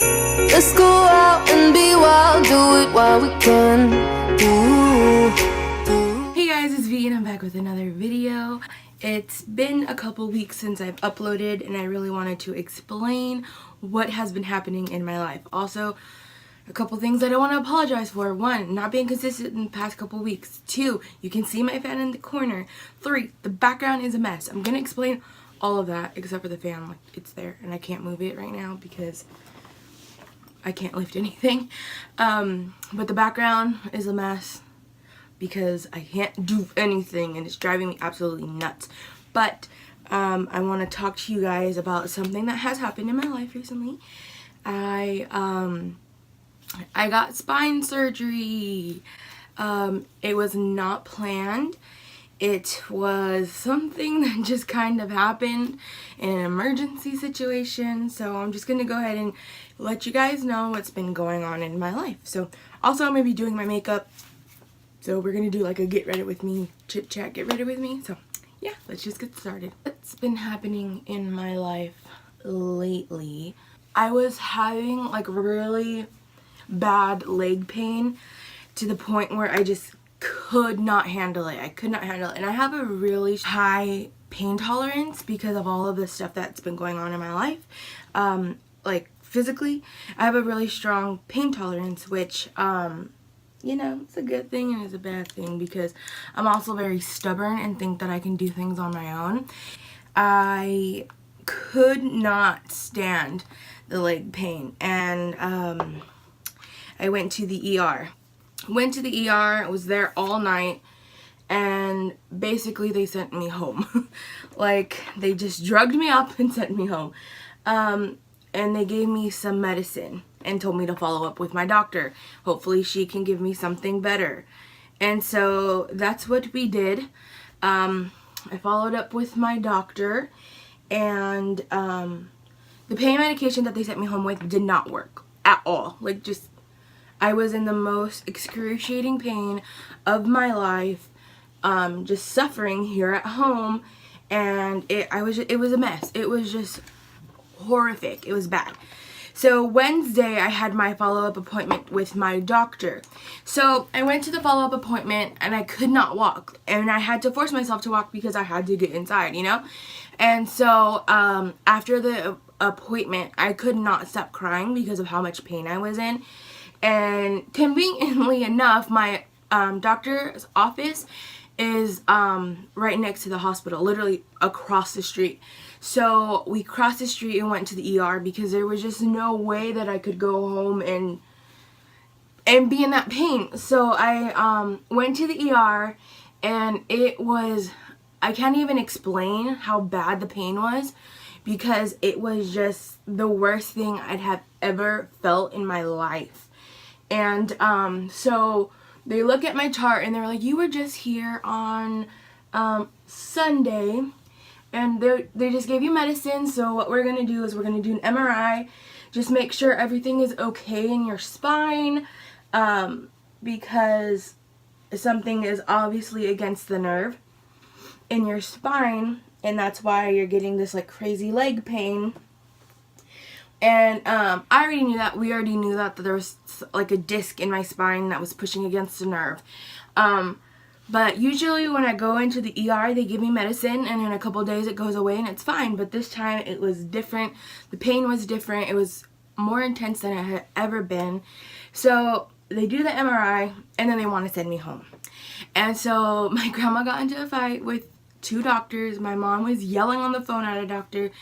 Let's go out and be wild, do it while we can. Hey guys, it's V and I'm back with another video. It's been a couple weeks since I've uploaded and I really wanted to explain what has been happening in my life. Also, a couple things that I want to apologize for. 1, not being consistent in the past couple weeks. 2, you can see my fan in the corner. 3, the background is a mess. I'm going to explain all of that except for the fan. Like, it's there and I can't move it right now because I can't lift anything. But the background is a mess because I can't do anything and it's driving me absolutely nuts. But I want to talk to you guys about something that has happened in my life recently. I got spine surgery. It was not planned. It was something that just kind of happened in an emergency situation. So I'm just going to go ahead and let you guys know what's been going on in my life. So also I'm going to be doing my makeup. So we're going to do like a get ready with me, chit chat, get ready with me. So yeah, let's just get started. What's been happening in my life lately? I was having like really bad leg pain to the point where I just could not handle it. I could not handle it. And I have a really high pain tolerance because of all of the stuff that's been going on in my life. Like physically, I have a really strong pain tolerance, which, you know, it's a good thing and it's a bad thing because I'm also very stubborn and think that I can do things on my own. I could not stand the leg pain and I went to the ER. I was there all night, and basically they sent me home. Like, they just drugged me up and sent me home. And they gave me some medicine and told me to follow up with my doctor. Hopefully she can give me something better. And so that's what we did. I followed up with my doctor, and the pain medication that they sent me home with did not work at all. Like, just I was in the most excruciating pain of my life, just suffering here at home, and it was a mess. It was just horrific. It was bad. So Wednesday I had my follow-up appointment with my doctor. So I went to the follow-up appointment and I could not walk, and I had to force myself to walk because I had to get inside, you know? And so after the appointment I could not stop crying because of how much pain I was in. And conveniently enough, my doctor's office is right next to the hospital, literally across the street. So we crossed the street and went to the ER because there was just no way that I could go home and be in that pain. So I went to the ER, and it was, I can't even explain how bad the pain was because it was just the worst thing I'd have ever felt in my life. And so they look at my chart and they're like, you were just here on Sunday, and they just gave you medicine. So what we're going to do is we're going to do an MRI, just make sure everything is okay in your spine, because something is obviously against the nerve in your spine, and that's why you're getting this like crazy leg pain. And I already knew that. We already knew that there was like a disc in my spine that was pushing against the nerve. But usually when I go into the ER, they give me medicine, and in a couple days it goes away and it's fine. But this time it was different. The pain was different. It was more intense than it had ever been. So they do the MRI, and then they want to send me home. And so my grandma got into a fight with 2 doctors. My mom was yelling on the phone at a doctor.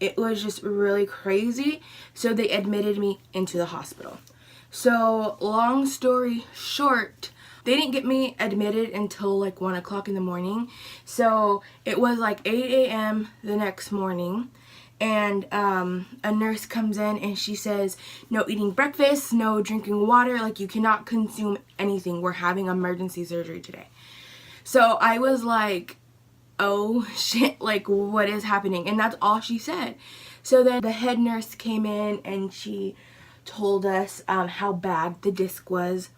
It was just really crazy. So they admitted me into the hospital. So long story short, they didn't get me admitted until like 1 o'clock in the morning. So it was like 8 a.m. the next morning. And a nurse comes in and she says, no eating breakfast, no drinking water, like you cannot consume anything. We're having emergency surgery today. So I was like, oh shit, like what is happening? And that's all she said. So then the head nurse came in and she told us how bad the disc was,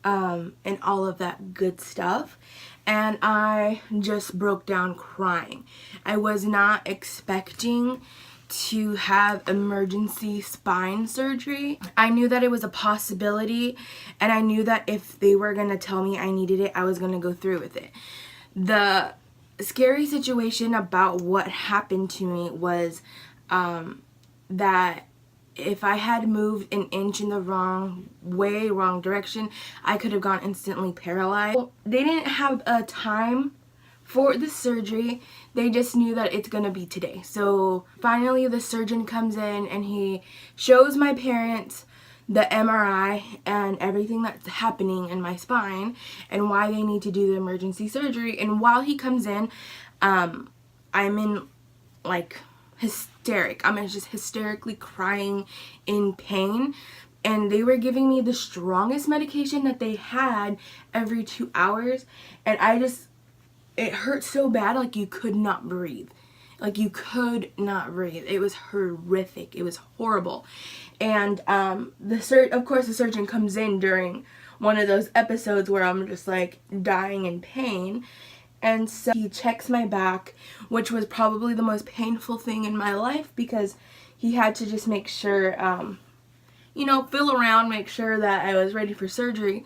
and all of that good stuff. And I just broke down crying. I was not expecting to have emergency spine surgery. I knew that it was a possibility, and I knew that if they were gonna tell me I needed it, I was gonna go through with it. The scary situation about what happened to me was that if I had moved an inch in the wrong direction, I could have gone instantly paralyzed. They didn't have a time for the surgery. They just knew that it's gonna be today. So finally the surgeon comes in and he shows my parents the MRI and everything that's happening in my spine and why they need to do the emergency surgery. And while he comes in, I'm in like hysteric. I'm just hysterically crying in pain. And they were giving me the strongest medication that they had every 2 hours. And it hurt so bad, like you could not breathe. Like you could not breathe. It was horrific. It was horrible. And of course the surgeon comes in during one of those episodes where I'm just like dying in pain. And so he checks my back, which was probably the most painful thing in my life, because he had to just make sure, feel around, make sure that I was ready for surgery.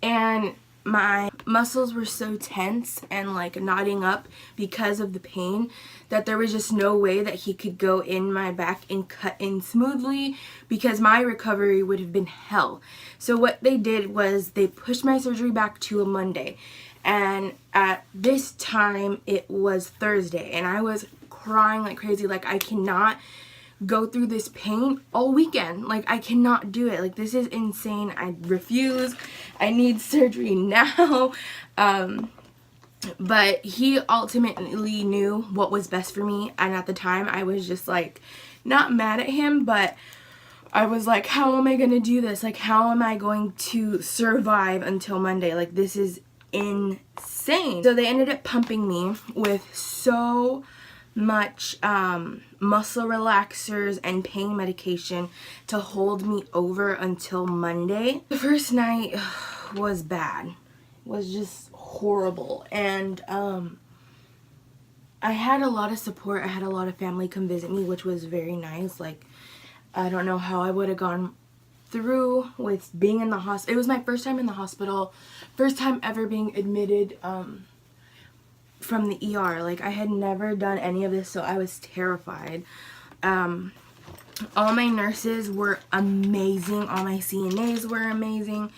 And my muscles were so tense and like knotting up because of the pain that there was just no way that he could go in my back and cut in smoothly, because my recovery would have been hell. So what they did was they pushed my surgery back to a Monday. And at this time it was Thursday, and I was crying like crazy. Like, I cannot go through this pain all weekend. Like, I cannot do it. Like, this is insane. I refuse. I need surgery now. But he ultimately knew what was best for me. And at the time I was just like not mad at him, but I was like, how am I going to do this? Like, how am I going to survive until Monday? Like, this is insane. So they ended up pumping me with so much muscle relaxers and pain medication to hold me over until Monday. The first night was bad. Was just horrible. And I had a lot of support. I had a lot of family come visit me, which was very nice. Like, I don't know how I would have gone through with being in the hospital. It was my first time in the hospital, first time ever being admitted from the ER. Like, I had never done any of this, so I was terrified. All my nurses were amazing. All my CNAs were amazing.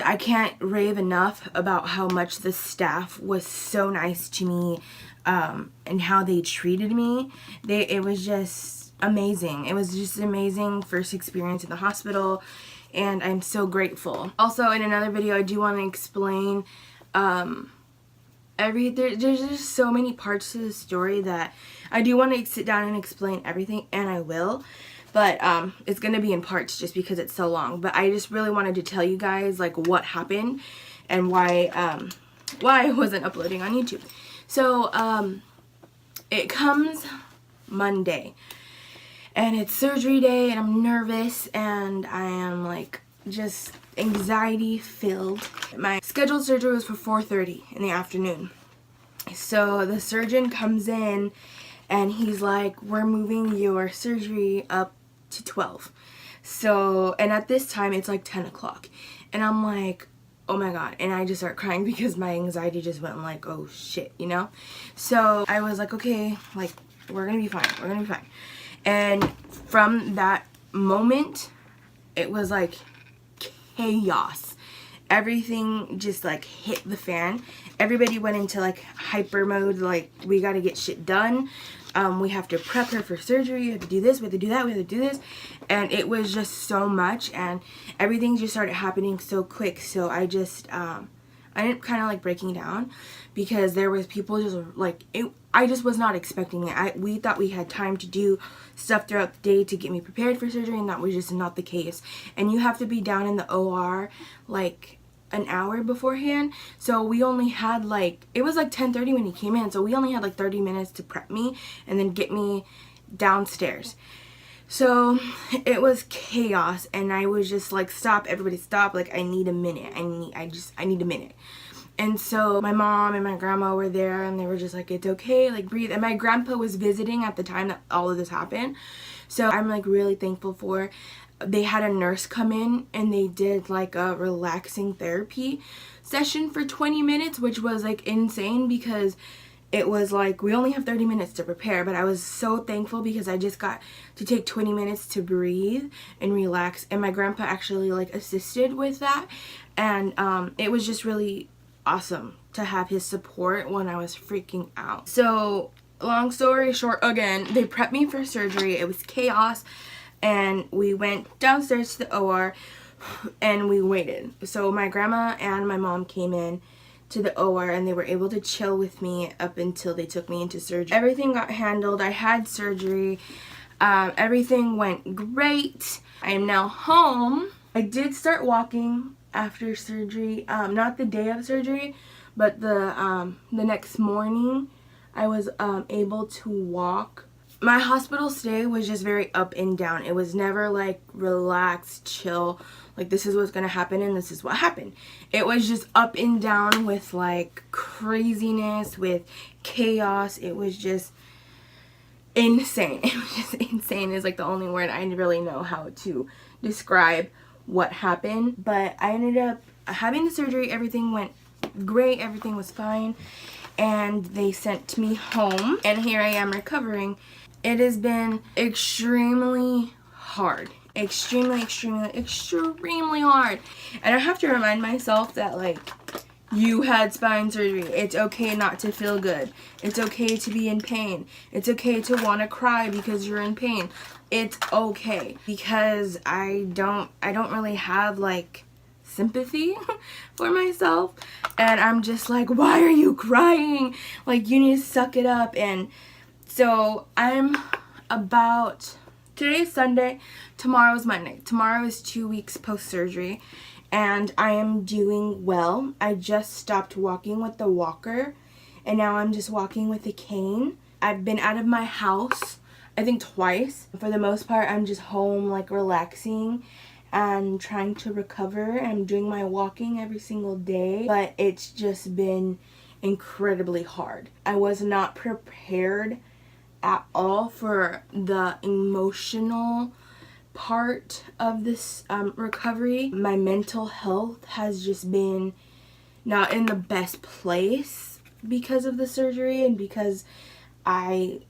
I can't rave enough about how much the staff was so nice to me, and how they treated me. It was just amazing. It was just an amazing first experience in the hospital, and I'm so grateful. Also, in another video, I do want to explain there's just so many parts to the story that I do want to sit down and explain everything, and I will. But it's going to be in parts just because it's so long. But I just really wanted to tell you guys like what happened and why I wasn't uploading on YouTube. So it comes Monday, and it's surgery day, and I'm nervous, and I am like just anxiety filled. My scheduled surgery was for 4:30 in the afternoon. So the surgeon comes in and he's like, we're moving your surgery up to 12. So, and at this time it's like 10 o'clock, and I'm like, oh my god, and I just start crying because my anxiety just went like, oh shit, you know. So I was like, okay, like, we're gonna be fine, we're gonna be fine. And from that moment it was like chaos. Everything just like hit the fan. Everybody went into like hyper mode, like, we gotta get shit done. We have to prep her for surgery, we have to do this, we have to do that, we have to do this. And it was just so much, and everything just started happening so quick. So I just I ended up kind of like breaking down, because there was people just like, I just was not expecting it. We thought we had time to do stuff throughout the day to get me prepared for surgery, and that was just not the case. And you have to be down in the OR like an hour beforehand. So we only had like, it was like 10:30 when he came in, so we only had like 30 minutes to prep me and then get me downstairs. So it was chaos, and I was just like, stop, everybody stop, like, I need a minute. I need a minute. And so my mom and my grandma were there, and they were just like, it's okay, like breathe. And my grandpa was visiting at the time that all of this happened. So I'm like really thankful for, they had a nurse come in and they did like a relaxing therapy session for 20 minutes, which was like insane because it was like we only have 30 minutes to prepare, but I was so thankful because I just got to take 20 minutes to breathe and relax, and my grandpa actually like assisted with that, and it was just really awesome to have his support when I was freaking out. So long story short, again, they prepped me for surgery. It was chaos, and we went downstairs to the OR and we waited. So my grandma and my mom came in to the OR and they were able to chill with me up until they took me into surgery. Everything got handled. I had surgery. Everything went great. I am now home. I did start walking after surgery, not the day of surgery, but the next morning I was able to walk. My hospital stay was just very up and down. It was never like relaxed, chill, like this is what's gonna happen and this is what happened. It was just up and down with like craziness, with chaos. It was just insane. It was just insane is like the only word I really know how to describe what happened. But I ended up having the surgery. Everything went great. Everything was fine. And they sent me home. And here I am recovering. It has been extremely hard. Extremely hard. And I have to remind myself that like, you had spine surgery. It's okay not to feel good. It's okay to be in pain. It's okay to want to cry because you're in pain. It's okay, because I don't really have like sympathy for myself, and I'm just like, why are you crying? Like, you need to suck it up. And so today's Sunday, tomorrow's Monday. Tomorrow is 2 weeks post-surgery, and I am doing well. I just stopped walking with the walker, and now I'm just walking with a cane. I've been out of my house, I think twice. For the most part, I'm just home, like relaxing and trying to recover. I'm doing my walking every single day, but it's just been incredibly hard. I was not prepared at all for the emotional part of this recovery. My mental health has just been not in the best place because of the surgery, and because I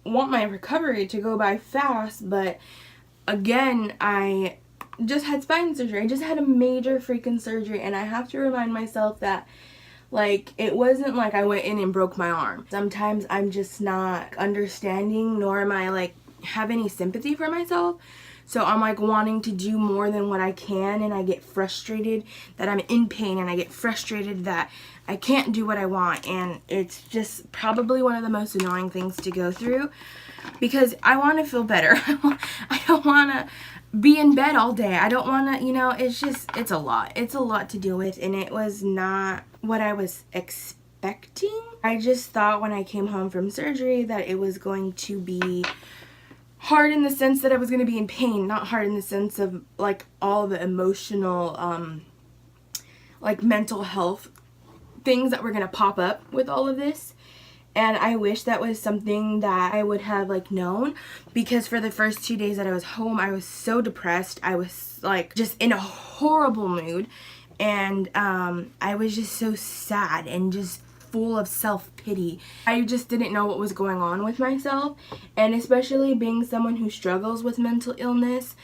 want my recovery to go by fast. But again, I just had spine surgery. I just had a major freaking surgery, and I have to remind myself that like, it wasn't like I went in and broke my arm. Sometimes I'm just not understanding, nor am I like have any sympathy for myself. So I'm like wanting to do more than what I can, and I get frustrated that I'm in pain, and I get frustrated that I can't do what I want. And it's just probably one of the most annoying things to go through, because I want to feel better. I don't want to be in bed all day. I don't want to, you know, it's a lot. It's a lot to deal with, and it was not what I was expecting. I just thought when I came home from surgery that it was going to be hard in the sense that I was going to be in pain, not hard in the sense of like all the emotional like mental health things that were going to pop up with all of this. And I wish that was something that I would have like known, because for the first 2 days that I was home, I was so depressed. I was like just in a horrible mood, and I was just so sad and just full of self-pity. I just didn't know what was going on with myself, and especially being someone who struggles with mental illness,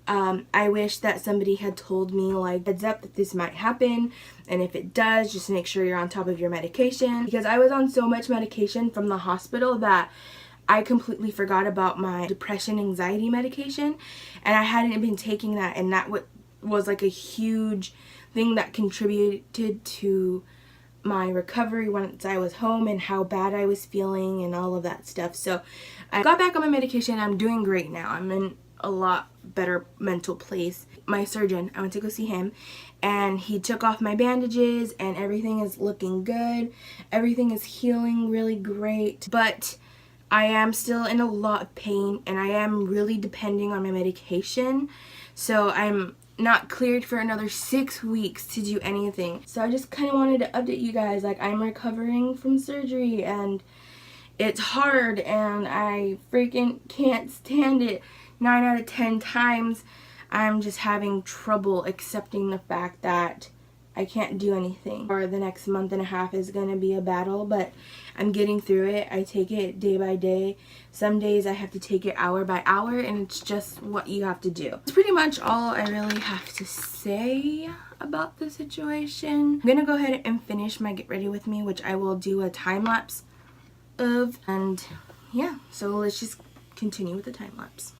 I wish that somebody had told me like heads up that this might happen, and if it does, just make sure you're on top of your medication, because I was on so much medication from the hospital that I completely forgot about my depression anxiety medication, and I hadn't been taking that, and that was like a huge thing that contributed to my recovery once I was home, and how bad I was feeling and all of that stuff. So I got back on my medication. I'm doing great now. I'm in a lot better mental place. My surgeon, I went to go see him, and he took off my bandages, and everything is looking good. Everything is healing really great. But I am still in a lot of pain, and I am really depending on my medication. So I'm not cleared for another 6 weeks to do anything. So I just kind of wanted to update you guys. Like, I'm recovering from surgery, and it's hard, and I freaking can't stand it. 9 out of 10 times I'm just having trouble accepting the fact that I can't do anything. Or the next month and a half is gonna be a battle, but I'm getting through it. I take it day by day. Some days I have to take it hour by hour, and it's just what you have to do. It's pretty much all I really have to say about the situation. I'm gonna go ahead and finish my get ready with me, which I will do a time lapse of, and yeah, so let's just continue with the time lapse.